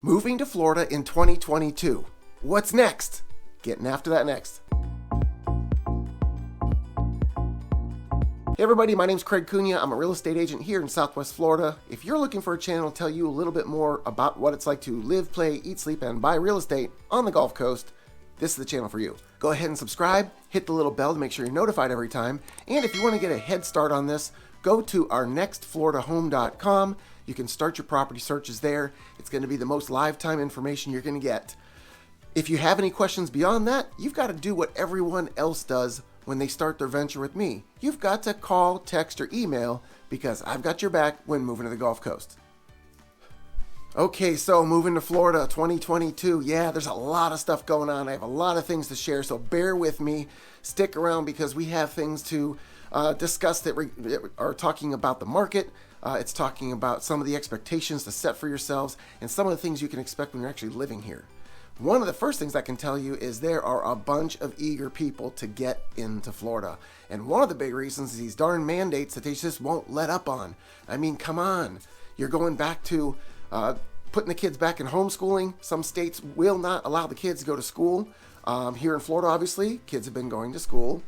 Moving to Florida in 2022. What's next? Getting after that next. Hey everybody, my name's Craig Cunha. I'm a real estate agent here in Southwest Florida. If you're looking for a channel to tell you a little bit more about what it's like to live, play, eat, sleep, and buy real estate on the Gulf Coast, this is the channel for you. Go ahead and subscribe, hit the little bell to make sure you're notified every time. And if you want to get a head start on this, go to our nextfloridahome.com. You can start your property searches there. It's going to be the most live time information you're going to get. If you have any questions beyond that, you've got to do what everyone else does when they start their venture with me. You've got to call, text, or email because I've got your back when moving to the Gulf Coast. Okay, so moving to Florida 2022. Yeah, there's a lot of stuff going on. I have a lot of things to share, so bear with me. Stick around because we have things to discuss that are talking about the market. It's talking about some of the expectations to set for yourselves and some of the things you can expect when you're actually living here. One of the first things I can tell you is there are a bunch of eager people to get into Florida. And one of the big reasons is these darn mandates that they just won't let up on. I mean, come on. You're going back to putting the kids back in homeschooling. Some states will not allow the kids to go to school. Here in Florida, obviously, kids have been going to school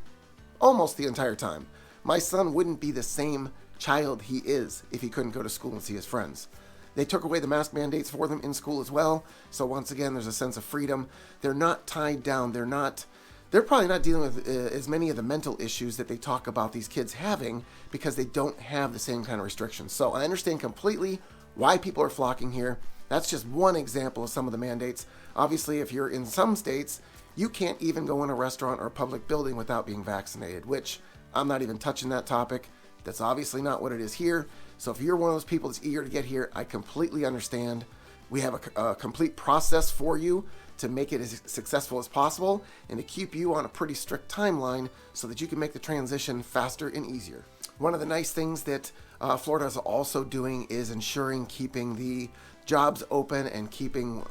almost the entire time. My son wouldn't be the same child he is if he couldn't go to school and see his friends. They took away the mask mandates for them in school as well. So once again, there's a sense of freedom. They're not tied down. They're probably not dealing with as many of the mental issues that they talk about these kids having because they don't have the same kind of restrictions. So I understand completely why people are flocking here. That's just one example of some of the mandates. Obviously, if you're in some states, you can't even go in a restaurant or a public building without being vaccinated, which I'm not even touching that topic. That's obviously not what it is here. So if you're one of those people that's eager to get here, I completely understand. We have a complete process for you to make it as successful as possible and to keep you on a pretty strict timeline so that you can make the transition faster and easier. One of the nice things that Florida is also doing is ensuring keeping the jobs open and keeping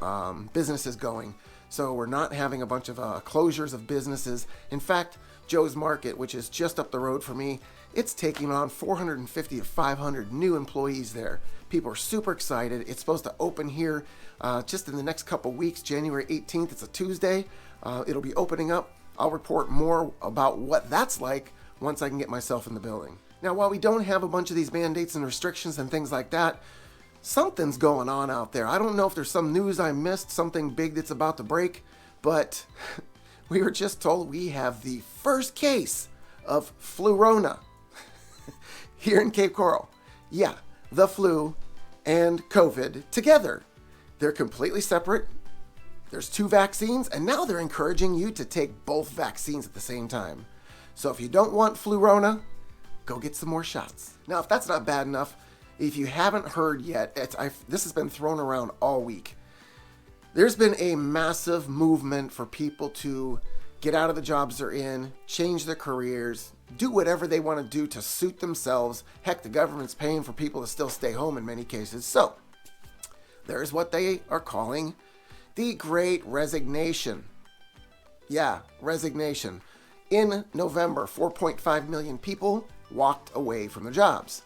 businesses going. So we're not having a bunch of closures of businesses. In fact, Joe's Market, which is just up the road for me, it's taking on 450 to 500 new employees there. People are super excited. It's supposed to open here just in the next couple weeks, January 18th. It's a Tuesday. It'll be opening up. I'll report more about what that's like once I can get myself in the building. Now, while we don't have a bunch of these mandates and restrictions and things like that, something's going on out there. I don't know if there's some news I missed, something big that's about to break, but we were just told we have the first case of Flurona here in Cape Coral. Yeah, the flu and COVID together. They're completely separate. There's 2 vaccines, and now they're encouraging you to take both vaccines at the same time. So if you don't want Flurona, go get some more shots. Now, if that's not bad enough, if you haven't heard yet, this has been thrown around all week. There's been a massive movement for people to get out of the jobs they're in, change their careers, do whatever they want to do to suit themselves. Heck, the government's paying for people to still stay home in many cases. So there's what they are calling the Great Resignation. Yeah, resignation. In November, 4.5 million people walked away from their jobs.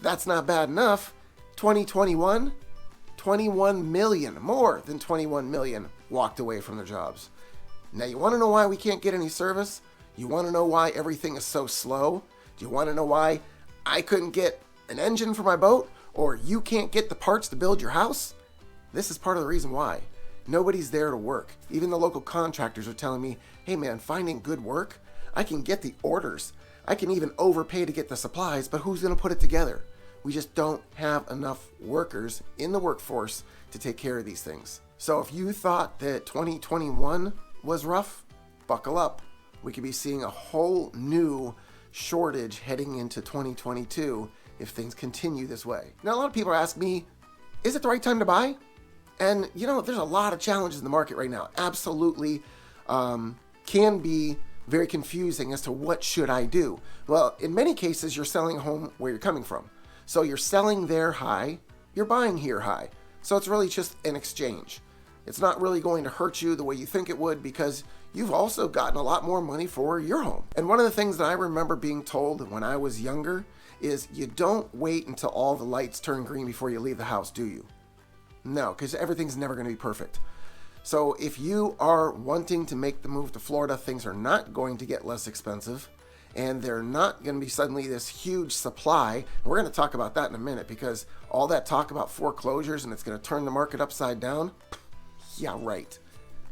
That's not bad enough. 2021, 21 million, more than 21 million walked away from their jobs. Now, you want to know why we can't get any service? You want to know why everything is so slow? Do you want to know why I couldn't get an engine for my boat? Or you can't get the parts to build your house? This is part of the reason why. Nobody's there to work. Even the local contractors are telling me, hey man, finding good work, I can get the orders. I can even overpay to get the supplies, but who's going to put it together? We just don't have enough workers in the workforce to take care of these things. So if you thought that 2021 was rough, buckle up. We could be seeing a whole new shortage heading into 2022 if things continue this way. Now, a lot of people ask me, is it the right time to buy? And, there's a lot of challenges in the market right now. Absolutely can be very confusing as to what should I do. Well, in many cases, you're selling a home where you're coming from. So you're selling there high, you're buying here high. So it's really just an exchange. It's not really going to hurt you the way you think it would because you've also gotten a lot more money for your home. And one of the things that I remember being told when I was younger is you don't wait until all the lights turn green before you leave the house, do you? No, because everything's never going to be perfect. So if you are wanting to make the move to Florida, things are not going to get less expensive, and they're not going to be suddenly this huge supply. And we're going to talk about that in a minute, because all that talk about foreclosures and it's going to turn the market upside down, yeah, right.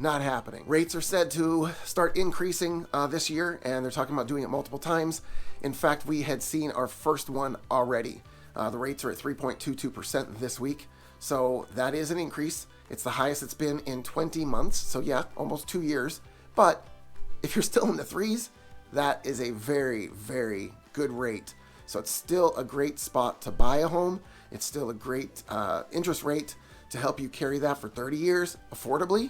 Not happening. Rates are said to start increasing this year, and they're talking about doing it multiple times. In fact, we had seen our first one already. The rates are at 3.22% this week, so that is an increase. It's the highest it's been in 20 months, so yeah, almost 2 years. But if you're still in the threes, that is a very, very good rate. So it's still a great spot to buy a home. It's still a great interest rate to help you carry that for 30 years affordably.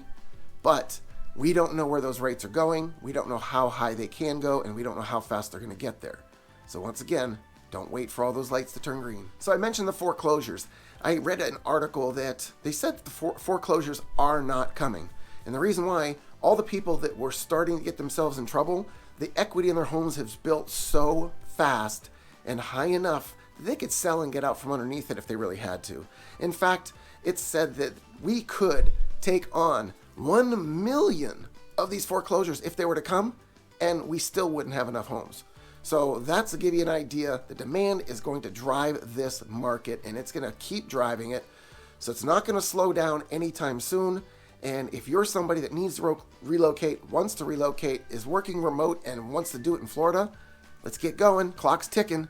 But we don't know where those rates are going. We don't know how high they can go, and we don't know how fast they're going to get there. So once again, don't wait for all those lights to turn green. So I mentioned the foreclosures. I read an article that they said that the foreclosures are not coming. And the reason why, all the people that were starting to get themselves in trouble, the equity in their homes has built so fast and high enough that they could sell and get out from underneath it if they really had to. In fact, it's said that we could take on 1 million of these foreclosures if they were to come, and we still wouldn't have enough homes. So that's to give you an idea. The demand is going to drive this market, and it's going to keep driving it. So it's not going to slow down anytime soon. And if you're somebody that needs to relocate, wants to relocate, is working remote, and wants to do it in Florida, let's get going. Clock's ticking.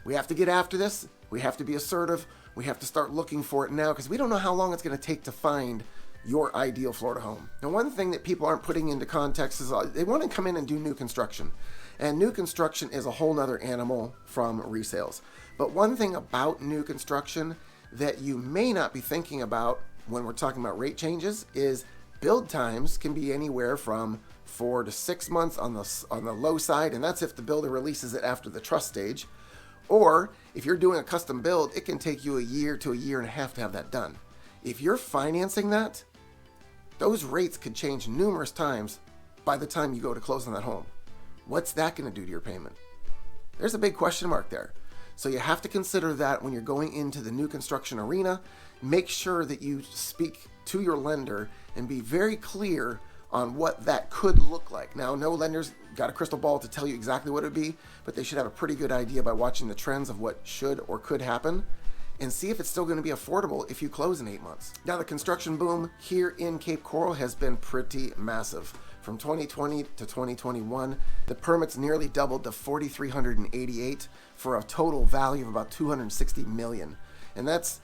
We have to get after this. We have to be assertive. We have to start looking for it now, because we don't know how long it's going to take to find your ideal Florida home. Now, one thing that people aren't putting into context is they want to come in and do new construction. And new construction is a whole nother animal from resales. But one thing about new construction that you may not be thinking about when we're talking about rate changes is build times can be anywhere from 4 to 6 months on the low side, and that's if the builder releases it after the trust stage. Or if you're doing a custom build, it can take you a year to a year and a half to have that done. If you're financing that, those rates could change numerous times by the time you go to close on that home. What's that going to do to your payment? There's a big question mark there. So you have to consider that when you're going into the new construction arena. Make sure that you speak to your lender and be very clear on what that could look like. Now, no lender's got a crystal ball to tell you exactly what it would be, but they should have a pretty good idea by watching the trends of what should or could happen, and see if it's still going to be affordable if you close in 8 months. Now, the construction boom here in Cape Coral has been pretty massive. From 2020 to 2021, the permits nearly doubled to 4,388 for a total value of about $260 million. And that's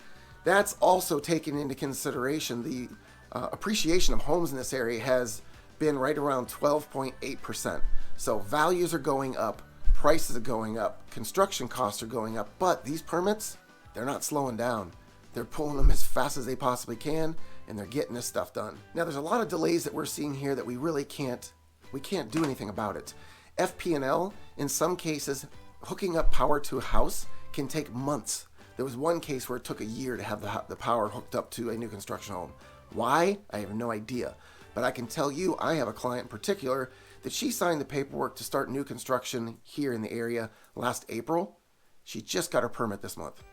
also taken into consideration the appreciation of homes in this area has been right around 12.8%. So values are going up, prices are going up, construction costs are going up, but these permits, they're not slowing down. They're pulling them as fast as they possibly can, and they're getting this stuff done. Now, there's a lot of delays that we're seeing here that we really can't do anything about it. FP&L, in some cases, hooking up power to a house can take months. There was one case where it took a year to have the power hooked up to a new construction home. Why? I have no idea. But I can tell you, I have a client in particular that she signed the paperwork to start new construction here in the area last April. She just got her permit this month.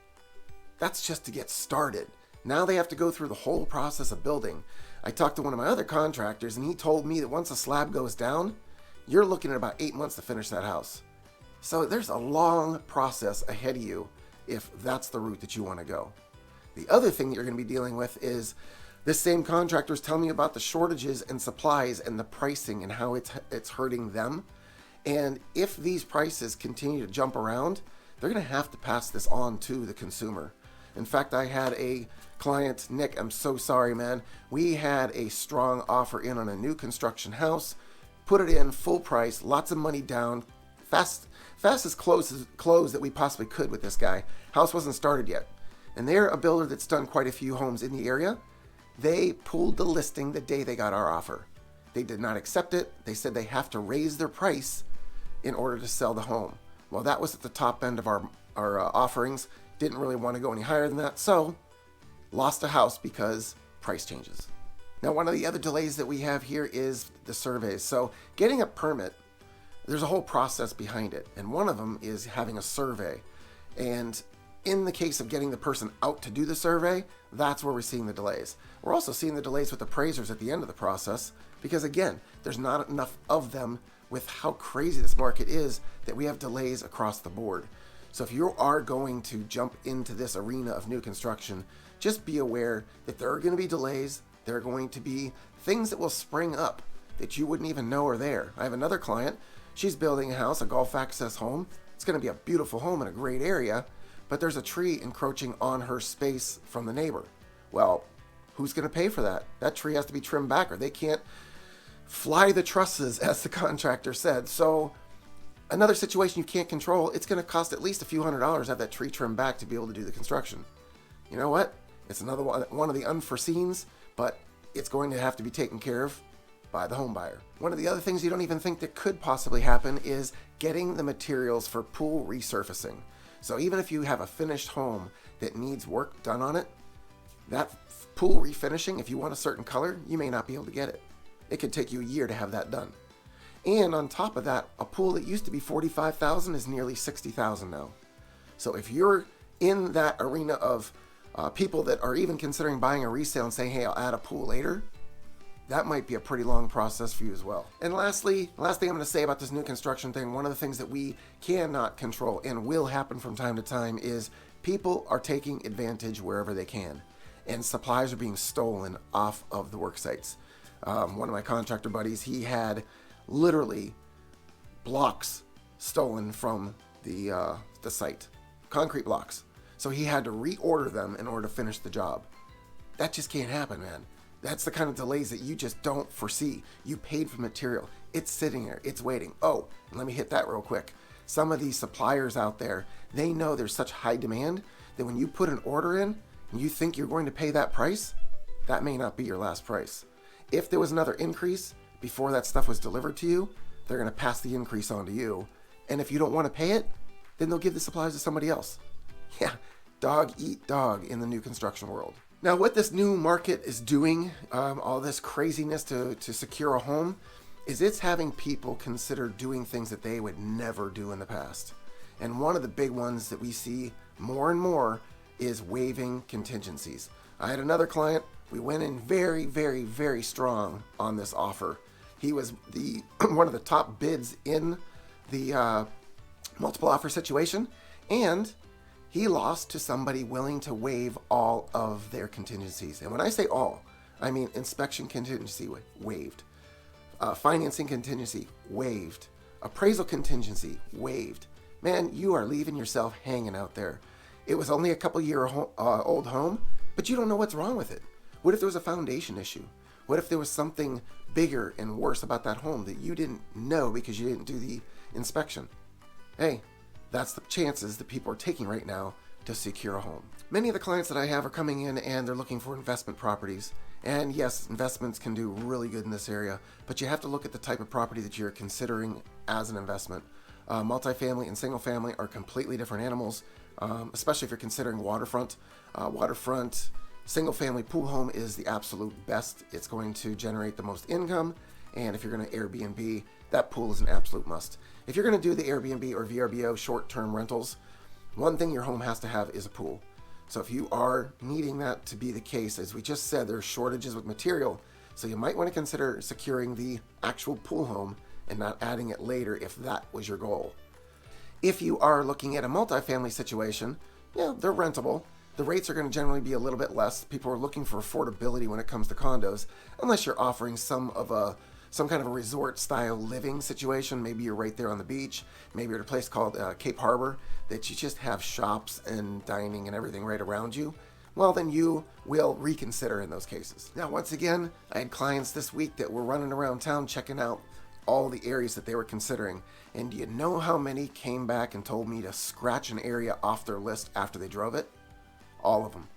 That's just to get started. Now they have to go through the whole process of building. I talked to one of my other contractors, and he told me that once a slab goes down, you're looking at about 8 months to finish that house. So there's a long process ahead of you if that's the route that you want to go. The other thing that you're going to be dealing with is this same contractor is telling me about the shortages and supplies and the pricing and how it's hurting them. And if these prices continue to jump around, they're going to have to pass this on to the consumer. In fact, I had a client, Nick, I'm so sorry, man. We had a strong offer in on a new construction house, put it in full price, lots of money down, fastest close that we possibly could with this guy. House wasn't started yet. And they're a builder that's done quite a few homes in the area. They pulled the listing the day they got our offer. They did not accept it. They said they have to raise their price in order to sell the home. Well, that was at the top end of our offerings. Didn't really want to go any higher than that, so lost a house because price changes. Now, one of the other delays that we have here is the surveys. So getting a permit, there's a whole process behind it, and one of them is having a survey. And in the case of getting the person out to do the survey, that's where we're seeing the delays. We're also seeing the delays with appraisers at the end of the process because, again, there's not enough of them with how crazy this market is that we have delays across the board. So if you are going to jump into this arena of new construction, just be aware that there are going to be delays. There are going to be things that will spring up that you wouldn't even know are there. I have another client. She's building a house, a golf access home. It's going to be a beautiful home in a great area, but there's a tree encroaching on her space from the neighbor. Well, who's going to pay for that? That tree has to be trimmed back, or they can't fly the trusses, as the contractor said. So another situation you can't control, it's going to cost at least a few $100s to have that tree trimmed back to be able to do the construction. You know what? It's another one of the unforeseens, but it's going to have to be taken care of by the home buyer. One of the other things you don't even think that could possibly happen is getting the materials for pool resurfacing. So even if you have a finished home that needs work done on it, that pool refinishing, if you want a certain color, you may not be able to get it. It could take you a year to have that done. And on top of that, a pool that used to be $45,000 is nearly $60,000 now. So if you're in that arena of people that are even considering buying a resale and saying, hey, I'll add a pool later, that might be a pretty long process for you as well. And lastly, last thing I'm going to say about this new construction thing, one of the things that we cannot control and will happen from time to time is people are taking advantage wherever they can. And supplies are being stolen off of the work sites. One of my contractor buddies, he had literally blocks stolen from the site, concrete blocks. So he had to reorder them in order to finish the job. That just can't happen, man. That's the kind of delays that you just don't foresee. You paid for material. It's sitting there. It's waiting. Oh, and let me hit that real quick. Some of these suppliers out there, they know there's such high demand that when you put an order in and you think you're going to pay that price, that may not be your last price. If there was another increase before that stuff was delivered to you, they're going to pass the increase on to you. And if you don't want to pay it, then they'll give the supplies to somebody else. Yeah, dog eat dog in the new construction world. Now, what this new market is doing, all this craziness to secure a home, is it's having people consider doing things that they would never do in the past. And one of the big ones that we see more and more is waiving contingencies. I had another client. We went in very, very, very strong on this offer. He was the one of the top bids in the multiple offer situation, and he lost to somebody willing to waive all of their contingencies. And when I say all, I mean inspection contingency waived, financing contingency waived, appraisal contingency waived. Man, you are leaving yourself hanging out there. It was only a couple year old home, but you don't know what's wrong with it. What if there was a foundation issue? What if there was something bigger and worse about that home that you didn't know because you didn't do the inspection? Hey, that's the chances that people are taking right now to secure a home. Many of the clients that I have are coming in and they're looking for investment properties. And yes, investments can do really good in this area, but you have to look at the type of property that you're considering as an investment. Multifamily and single family are completely different animals, especially if you're considering waterfront. Waterfront single family pool home is the absolute best. It's going to generate the most income. And if you're going to Airbnb, that pool is an absolute must. If you're going to do the Airbnb or VRBO short-term rentals, one thing your home has to have is a pool. So if you are needing that to be the case, as we just said, there's shortages with material. So you might want to consider securing the actual pool home and not adding it later if that was your goal. If you are looking at a multifamily situation, yeah, they're rentable. The rates are going to generally be a little bit less. People are looking for affordability when it comes to condos, unless you're offering some kind of a resort style living situation. Maybe you're right there on the beach. Maybe you're at a place called Cape Harbor that you just have shops and dining and everything right around you. Well, then you will reconsider in those cases. Now, once again, I had clients this week that were running around town checking out all the areas that they were considering. And do you know how many came back and told me to scratch an area off their list after they drove it? All of them.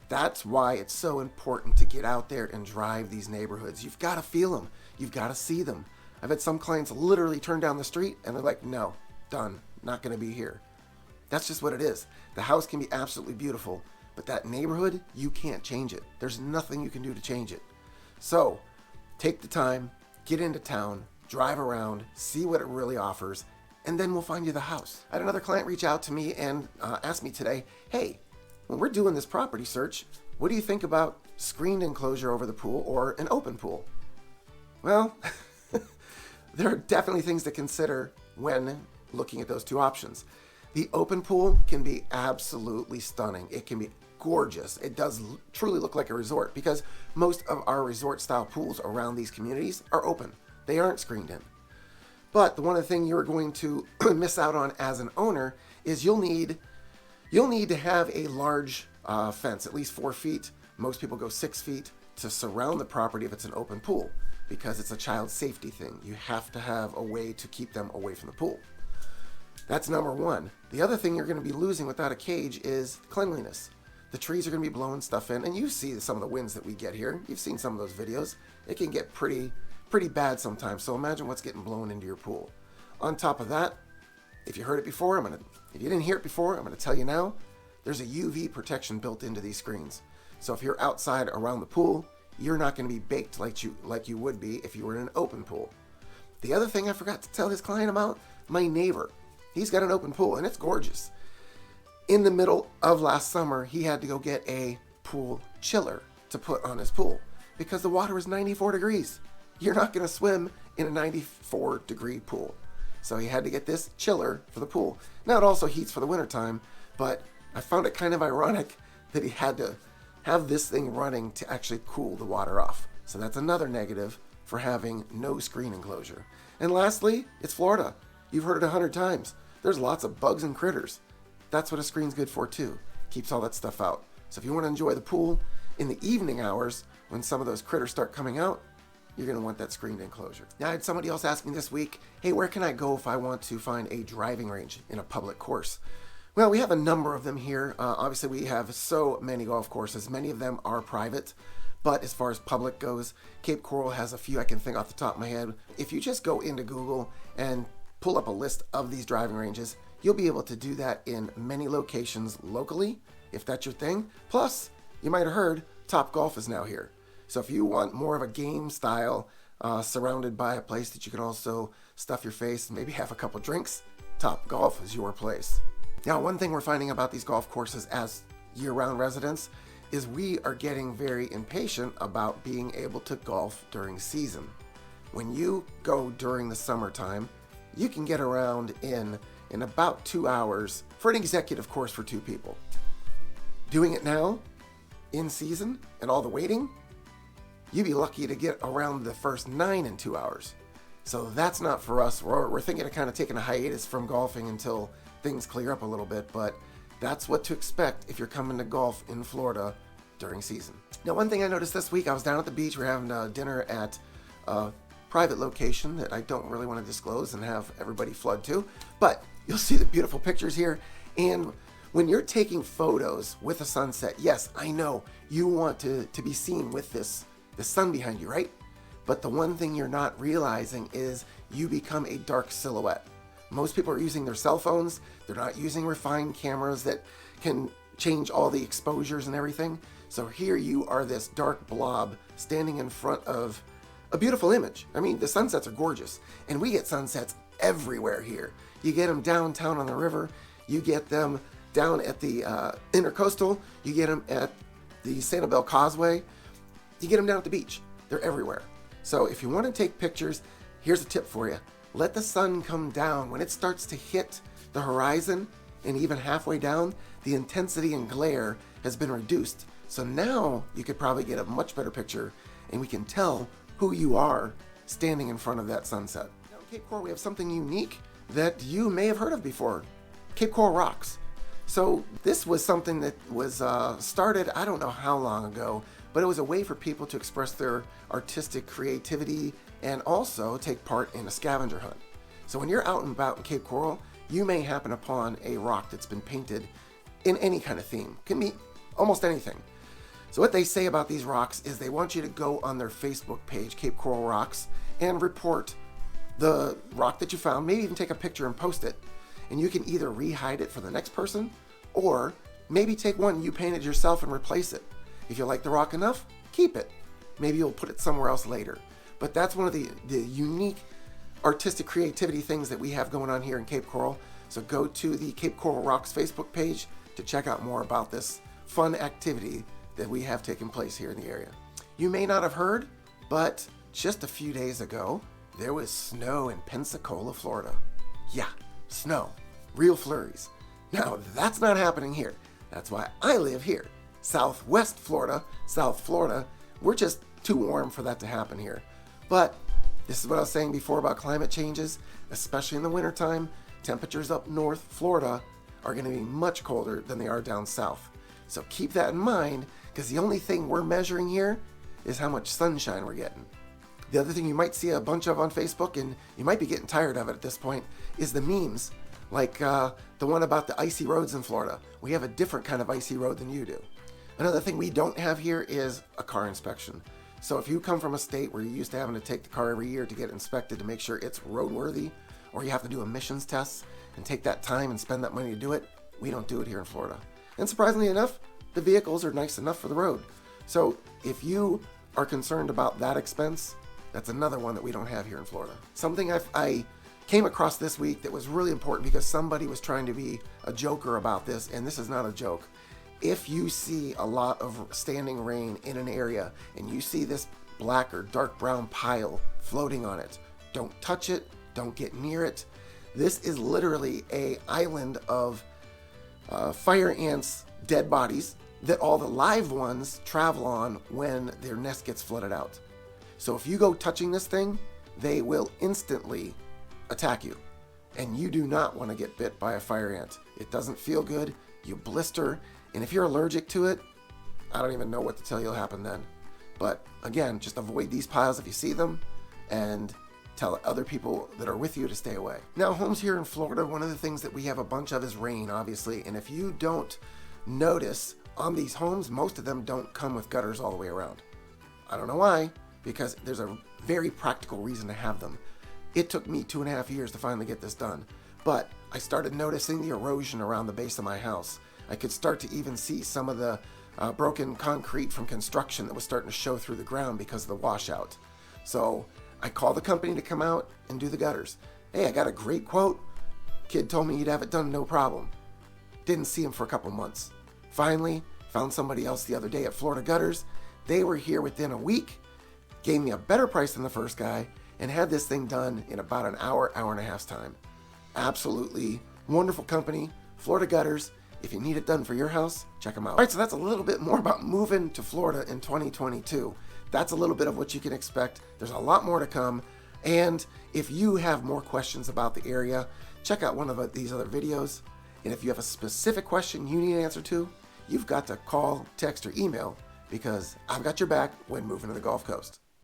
That's why it's so important to get out there and drive these neighborhoods. You've got to feel them. You've got to see them. I've had some clients literally turn down the street and they're like, no, done, not going to be here. That's just what it is. The house can be absolutely beautiful, but that neighborhood, you can't change it. There's nothing you can do to change it. So take the time, get into town, drive around, see what it really offers, and then we'll find you the house. I had another client reach out to me and ask me today, hey, when we're doing this property search, what do you think about screened enclosure over the pool or an open pool? Well, there are definitely things to consider when looking at those two options. The open pool can be absolutely stunning. It can be gorgeous. It does truly look like a resort because most of our resort style pools around these communities are open. They aren't screened in. But the one thing you're going to miss out on as an owner is you'll need to have a large fence, at least 4 feet. Most people go 6 feet to surround the property if it's an open pool because it's a child safety thing. You have to have a way to keep them away from the pool. That's number one. The other thing you're going to be losing without a cage is cleanliness. The trees are going to be blowing stuff in, and you see some of the winds that we get here. You've seen some of those videos. It can get pretty bad sometimes, so imagine what's getting blown into your pool. On top of that, if you heard it before, if you didn't hear it before, I'm going to tell you now, there's a UV protection built into these screens. So if you're outside around the pool, you're not going to be baked like you would be if you were in an open pool. The other thing I forgot to tell this client about, my neighbor. He's got an open pool, and it's gorgeous. In the middle of last summer, he had to go get a pool chiller to put on his pool because the water was 94 degrees. You're not going to swim in a 94-degree pool. So he had to get this chiller for the pool. Now it also heats for the wintertime, but I found it kind of ironic that he had to have this thing running to actually cool the water off. So that's another negative for having no screen enclosure. And lastly, it's Florida. You've heard it 100 times. There's lots of bugs and critters. That's what a screen's good for too. Keeps all that stuff out. So if you want to enjoy the pool in the evening hours when some of those critters start coming out, you're going to want that screened enclosure. Now I had somebody else ask me this week, hey, where can I go if I want to find a driving range in a public course? Well, we have a number of them here. Obviously we have so many golf courses. Many of them are private. But as far as public goes, Cape Coral has a few I can think off the top of my head. If you just go into Google and pull up a list of these driving ranges, you'll be able to do that in many locations locally, if that's your thing. Plus, you might have heard, Top Golf is now here. So if you want more of a game style, surrounded by a place that you can also stuff your face, maybe have a couple drinks, Top Golf is your place. Now, one thing we're finding about these golf courses as year-round residents is we are getting very impatient about being able to golf during season. When you go during the summertime, you can get around in about 2 hours for an executive course for 2 people. Doing it now, in season, and all the waiting, you'd be lucky to get around the first 9 in 2 hours. So that's not for us. We're thinking of kind of taking a hiatus from golfing until things clear up a little bit, but that's what to expect if you're coming to golf in Florida during season. Now, one thing I noticed this week, I was down at the beach. We're having dinner at a private location that I don't really want to disclose and have everybody flood to, but you'll see the beautiful pictures here. And when you're taking photos with a sunset, yes, I know you want to be seen with the sun behind you, right? But the one thing you're not realizing is you become a dark silhouette. Most people are using their cell phones. They're not using refined cameras that can change all the exposures and everything. So here you are, this dark blob standing in front of a beautiful image. I mean, the sunsets are gorgeous, and we get sunsets everywhere here. You get them downtown on the river. You get them down at the Intercoastal. You get them at the Sanibel Causeway. You get them down at the beach. They're everywhere. So if you want to take pictures, here's a tip for you. Let the sun come down. When it starts to hit the horizon and even halfway down, the intensity and glare has been reduced. So now you could probably get a much better picture, and we can tell who you are standing in front of that sunset. Now in Cape Coral, we have something unique that you may have heard of before. Cape Coral Rocks. So this was something that was started, I don't know how long ago, but it was a way for people to express their artistic creativity and also take part in a scavenger hunt. So when you're out and about in Cape Coral, you may happen upon a rock that's been painted in any kind of theme. Can be almost anything. So what they say about these rocks is they want you to go on their Facebook page, Cape Coral Rocks, and report the rock that you found, maybe even take a picture and post it. And you can either re-hide it for the next person, or maybe take one you painted yourself and replace it. If you like the rock enough, keep it. Maybe you'll put it somewhere else later. But that's one of the unique artistic creativity things that we have going on here in Cape Coral. So go to the Cape Coral Rocks Facebook page to check out more about this fun activity that we have taking place here in the area. You may not have heard, but just a few days ago, there was snow in Pensacola, Florida. Yeah, snow. Real flurries. Now, that's not happening here. That's why I live here. Southwest Florida, South Florida. We're just too warm for that to happen here. But this is what I was saying before about climate changes, especially in the wintertime. Temperatures up north Florida are going to be much colder than they are down south. So keep that in mind, because the only thing we're measuring here is how much sunshine we're getting. The other thing you might see a bunch of on Facebook, and you might be getting tired of it at this point, is the memes. Like the one about the icy roads in Florida. We have a different kind of icy road than you do. Another thing we don't have here is a car inspection. So if you come from a state where you're used to having to take the car every year to get inspected to make sure it's roadworthy, or you have to do emissions tests and take that time and spend that money to do it, we don't do it here in Florida. And surprisingly enough, the vehicles are nice enough for the road. So if you are concerned about that expense, that's another one that we don't have here in Florida. Something I came across this week that was really important because somebody was trying to be a joker about this, and this is not a joke. If you see a lot of standing rain in an area and you see this black or dark brown pile floating on it, don't touch it, don't get near it. This is literally an island of fire ants' dead bodies that all the live ones travel on when their nest gets flooded out. So if you go touching this thing, they will instantly attack you. And you do not want to get bit by a fire ant. It doesn't feel good, you blister, and if you're allergic to it, I don't even know what to tell you will happen then. But again, just avoid these piles if you see them, and tell other people that are with you to stay away. Now, homes here in Florida, one of the things that we have a bunch of is rain, obviously, and if you don't notice, on these homes, most of them don't come with gutters all the way around. I don't know why, because there's a very practical reason to have them. It took me 2.5 years to finally get this done, but I started noticing the erosion around the base of my house. I could start to even see some of the broken concrete from construction that was starting to show through the ground because of the washout. So I called the company to come out and do the gutters. Hey, I got a great quote. Kid told me he'd have it done no problem. Didn't see him for a couple months. Finally, found somebody else the other day at Florida Gutters. They were here within a week, gave me a better price than the first guy, and had this thing done in about an hour, hour and a half's time. Absolutely wonderful company, Florida Gutters. If you need it done for your house, check them out. All right, so that's a little bit more about moving to Florida in 2022. That's a little bit of what you can expect. There's a lot more to come. And if you have more questions about the area, check out one of these other videos. And if you have a specific question you need an answer to, you've got to call, text, or email, because I've got your back when moving to the Gulf Coast.